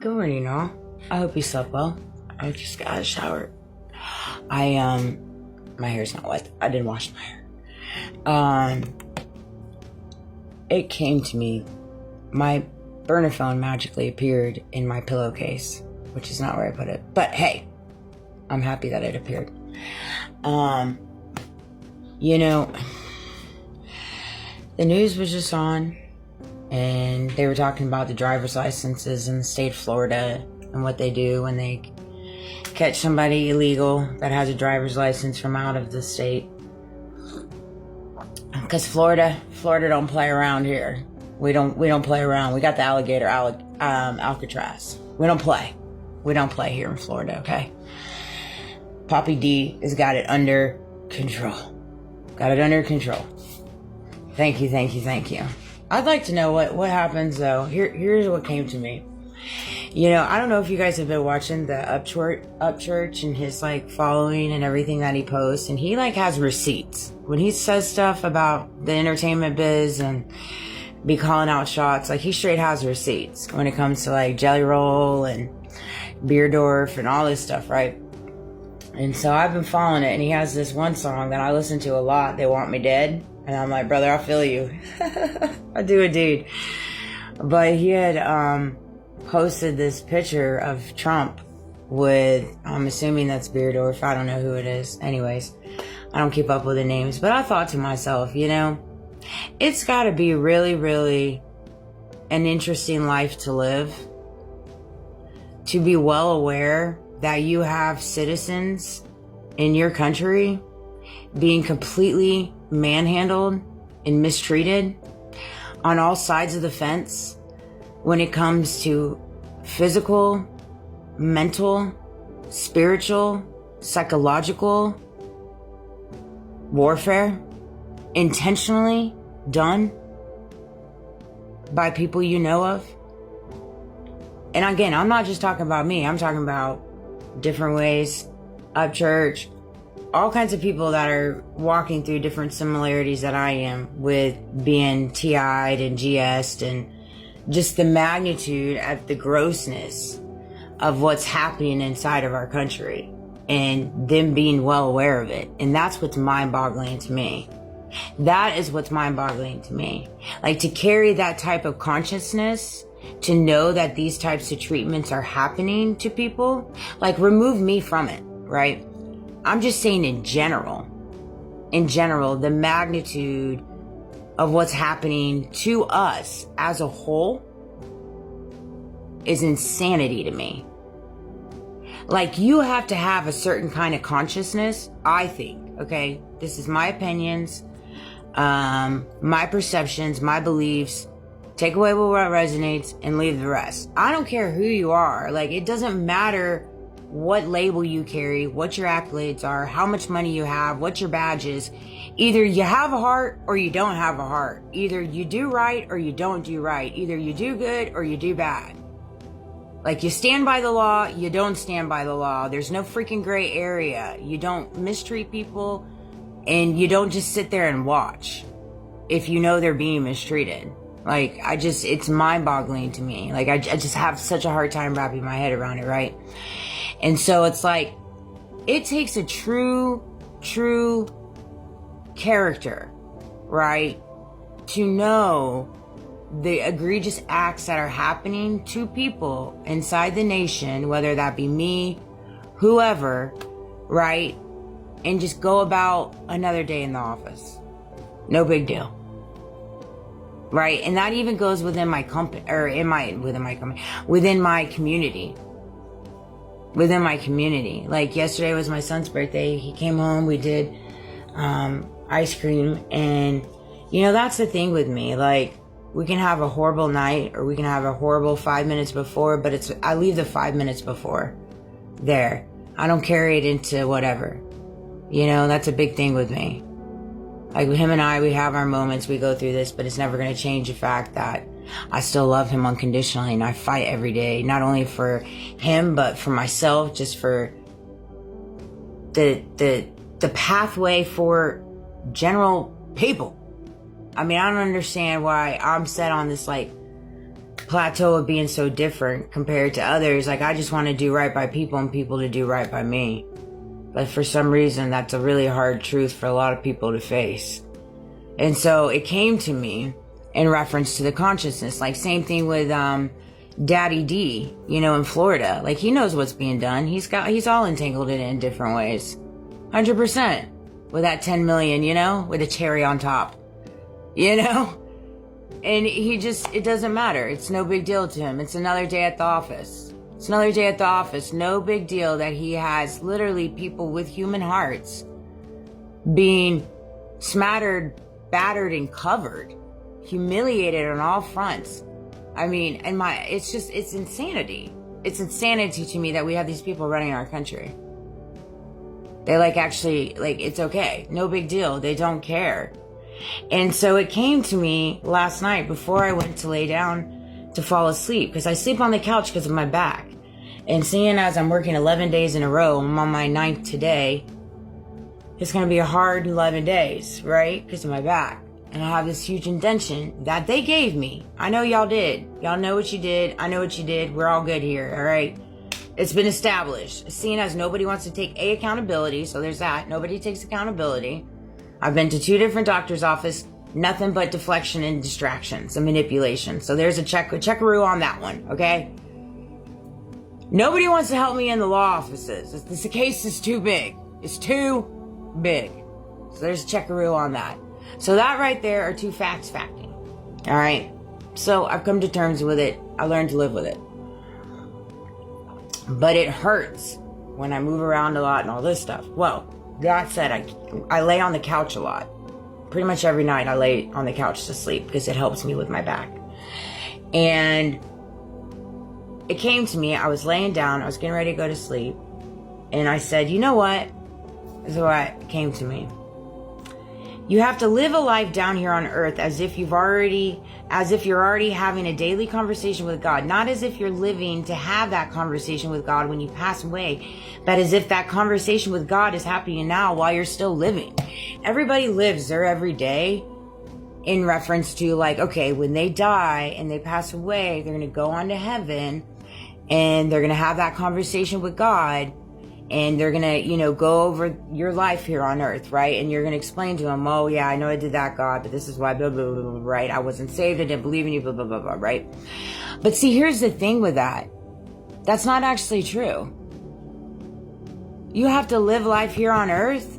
Good morning, all. I hope you slept well. I just got a shower. My hair's not wet. I didn't wash my hair. It came to me. My burner phone magically appeared in my pillowcase, which is not where I put it. But hey, I'm happy that it appeared. The news was just on, and they were talking about the driver's licenses in the state of Florida and what they do when they catch somebody illegal that has a driver's license from out of the state. Because Florida don't play around here. We don't play around. We got the alligator, Alcatraz. We don't play here in Florida, okay? Poppy D has got it under control. Thank you. I'd like to know what happens though. Here's what came to me. I don't know if you guys have been watching the Upchurch and his following and everything that he posts, and he has receipts. When he says stuff about the entertainment biz and be calling out shots, he straight has receipts when it comes to Jelly Roll and Beardorf and all this stuff, right? And so I've been following it, and he has this one song that I listen to a lot, They Want Me Dead. And I'm like, brother, I feel you. I do indeed. But he had posted this picture of Trump with, I'm assuming that's Beardorf. I don't know who it is. Anyways, I don't keep up with the names. But I thought to myself, it's got to be really, really an interesting life to live. To be well aware that you have citizens in your country being completely manhandled and mistreated on all sides of the fence when it comes to physical, mental, spiritual, psychological warfare, intentionally done by people you know of. And again, I'm not just talking about me. I'm talking about different ways, Upchurch, all kinds of people that are walking through different similarities that I am with being TI'd and GS'd, and just the magnitude of the grossness of what's happening inside of our country and them being well aware of it. And that's what's mind-boggling to me. That is what's mind-boggling to me. To carry that type of consciousness, to know that these types of treatments are happening to people, remove me from it, right? I'm just saying in general, the magnitude of what's happening to us as a whole is insanity to me. You have to have a certain kind of consciousness, I think, okay? This is my opinions, my perceptions, my beliefs. Take away what resonates and leave the rest. I don't care who you are. It doesn't matter what label you carry, what your accolades are, how much money you have, what your badge is. Either you have a heart or you don't have a heart. Either you do right or you don't do right. Either you do good or you do bad. You stand by the law, you don't stand by the law. There's no freaking gray area. You don't mistreat people, and you don't just sit there and watch if you know they're being mistreated. It's mind-boggling to me. I just have such a hard time wrapping my head around it, right? And so it's it takes a true character, right, to know the egregious acts that are happening to people inside the nation, whether that be me, whoever, right, and just go about another day in the office. No big deal. Right? And that even goes within my company, or within my community. Yesterday was my son's birthday. He came home, we did ice cream, and that's the thing with me. We can have a horrible night, or we can have a horrible 5 minutes before, but I leave the 5 minutes before there. I don't carry it into whatever. That's a big thing with me. Him and I, we have our moments, we go through this, but it's never going to change the fact that I still love him unconditionally, and I fight every day, not only for him, but for myself, just for the pathway for general people. I don't understand why I'm set on this plateau of being so different compared to others. Like, I just want to do right by people and people to do right by me. But for some reason, that's a really hard truth for a lot of people to face. And so it came to me in reference to the consciousness. Like, same thing with Daddy D, you know, in Florida. Like, he knows what's being done. He's all entangled in it in different ways. 100%. With that 10 million, you know, with a cherry on top, you know? And it doesn't matter. It's no big deal to him. It's another day at the office. It's another day at the office. No big deal that he has literally people with human hearts being smattered, battered, and covered, humiliated on all fronts. I mean, it's insanity. It's insanity to me that we have these people running our country. They it's okay. No big deal. They don't care. And so it came to me last night before I went to lay down to fall asleep, because I sleep on the couch because of my back. And seeing as I'm working 11 days in a row, I'm on my 9th today, it's going to be a hard 11 days, right? Because of my back. And I have this huge indentation that they gave me. I know y'all did. Y'all know what you did. I know what you did. We're all good here, all right? It's been established. Seeing as nobody wants to take accountability, so there's that. Nobody takes accountability. I've been to 2 different doctor's offices, nothing but deflection and distractions and manipulation. So there's a checkaroo on that one, okay? Nobody wants to help me in the law offices. The case is too big. It's too big. So there's a checkaroo on that. So that right there are 2 facts facting. All right? So I've come to terms with it. I learned to live with it. But it hurts when I move around a lot and all this stuff. Well, that said, I lay on the couch a lot. Pretty much every night I lay on the couch to sleep because it helps me with my back. And it came to me, I was laying down, I was getting ready to go to sleep. And I said, you know what? This is what came to me. You have to live a life down here on earth as if you're already having a daily conversation with God. Not as if you're living to have that conversation with God when you pass away, but as if that conversation with God is happening now while you're still living. Everybody lives their every day in reference to, like, okay, when they die and they pass away, they're going to go on to heaven and they're going to have that conversation with God. And they're going to, you know, go over your life here on earth, right? And you're going to explain to them, oh, yeah, I know I did that, God, but this is why, blah, blah, blah, blah, right? I wasn't saved. I didn't believe in you, blah, blah, blah, blah, right? But see, here's the thing with that. That's not actually true. You have to live life here on earth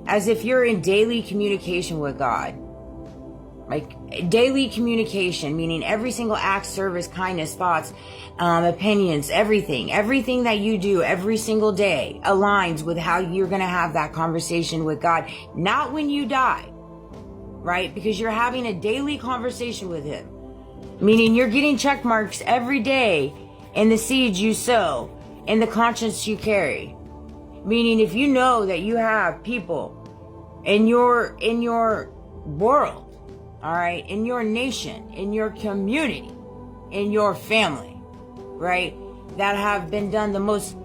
as if you're in daily communication with God. Like, daily communication, meaning every single act, service, kindness, thoughts, opinions, everything that you do every single day aligns with how you're going to have that conversation with God. Not when you die, right? Because you're having a daily conversation with Him. Meaning you're getting check marks every day in the seeds you sow, in the conscience you carry. Meaning if you know that you have people in your world, all right, in your nation, in your community, in your family, right, that have been done the most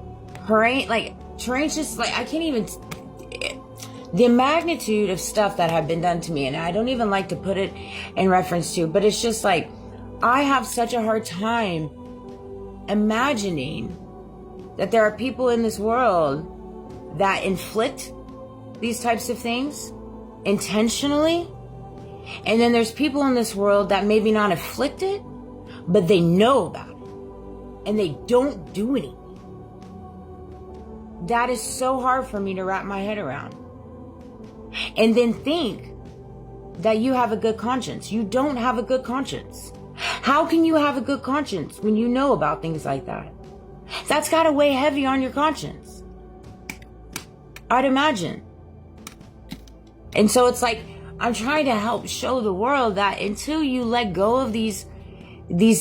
tenacious, like, I can't even, the magnitude of stuff that have been done to me, and I don't even like to put it in reference to, but it's just like, I have such a hard time imagining that there are people in this world that inflict these types of things intentionally. And then there's people in this world that maybe not afflict it, but they know about it. And they don't do anything. That is so hard for me to wrap my head around. And then think that you have a good conscience. You don't have a good conscience. How can you have a good conscience when you know about things like that? That's got to weigh heavy on your conscience, I'd imagine. And so it's like, I'm trying to help show the world that until you let go of these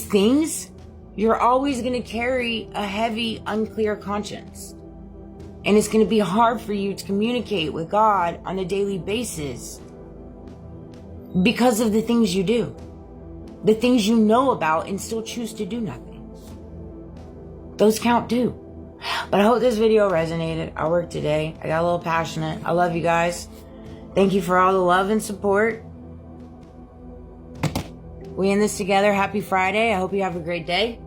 things, you're always going to carry a heavy, unclear conscience. And it's going to be hard for you to communicate with God on a daily basis because of the things you do. The things you know about and still choose to do nothing. Those count too. But I hope this video resonated. I worked today. I got a little passionate. I love you guys. Thank you for all the love and support. We in this together. Happy Friday. I hope you have a great day.